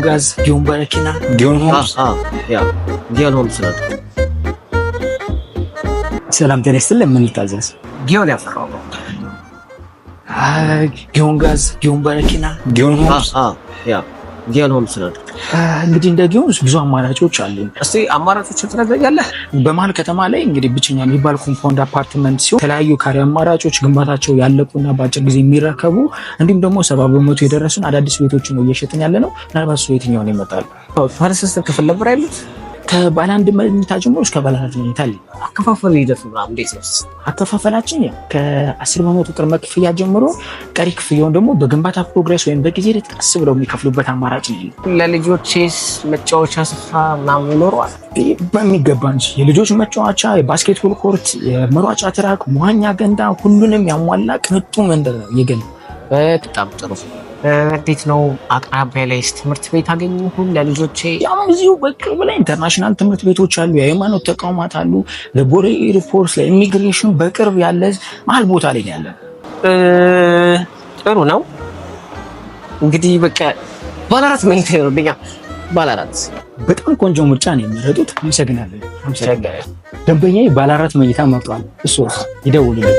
ጋዝ ጊዮን በረኪና ጊዮን ሆምስ ያ ጊዮን ሆምስ ነው። ሰላም ጤና ይስጥልኝ። ምን ልታዘዝ? ጊዮን ያፈራው ጊዮን ጋዝ ጊዮን በረኪና ጊዮን ሆምስ ያ ጊዮን ሆምስ ነው። እንግዲህ እንደ ጊዮን ብዙ አማራጮች አሉ። እስቲ አማራጮችን ትነግረኛለህ? በመሀል ከተማ ላይ እንግዲህ ብቸኛ የሚባል ኮምፓውንድ አፓርትመንት ሲሆን የተለያዩ ካሬ አማራጮች ግንባታቸው ያለቁና በአጭር ጊዜ የሚረከቡ እንዲሁም ደግሞ 70% የደረሱን አዳዲስ ቤቶችን ነው እየሸጥን ያለ ነው። ምናልባት እሱ የትኛውን ይመጣል? ፈርስት ክፍል ነበር ያሉት ከባለ አንድ መኝታ ጀምሮ እስከ ባለ አራት መኝታ አለ። አከፋፈል ሂደቱ ምናምን እንዴት ነው? አከፋፈላችን ያው ከ10% ቅድመ ክፍያ ጀምሮ ቀሪ ክፍያውን ደግሞ በግንባታ ፕሮግሬስ ወይም በጊዜ ሂደት ቀስ ብለው የሚከፍሉበት አማራጭ ነው። ለልጆችስ መጫወቻ ስፍራ ምናምን ይኖረዋል? በሚገባ እንጂ የልጆች መጫወቻ፣ የባስኬትቦል ኮርት፣ የመሯጫ ትራክ፣ መዋኛ ገንዳ ሁሉንም ያሟላ ቅንጡ መንደር ነው የገን። በጣም ጥሩ። እንዴት ነው አቅራቢያ ላይ ትምህርት ቤት አገኘ ሁሉ ለልጆቼ? ያው እዚሁ በቅርብ ላይ ኢንተርናሽናል ትምህርት ቤቶች አሉ፣ የሃይማኖት ተቋማት አሉ። ለቦሌ ኤርፖርት ለኢሚግሬሽን በቅርብ ያለ መሀል ቦታ ላይ ያለ። ጥሩ ነው። እንግዲህ በቃ ባለ አራት መኝታ ይኖርልኛ። ባለ አራት በጣም ቆንጆ ምርጫ ነው የሚመረጡት። አመሰግናለሁ። ደንበኛዬ ባለ አራት መኝታ መርጧል። እሱ ይደውልልኝ።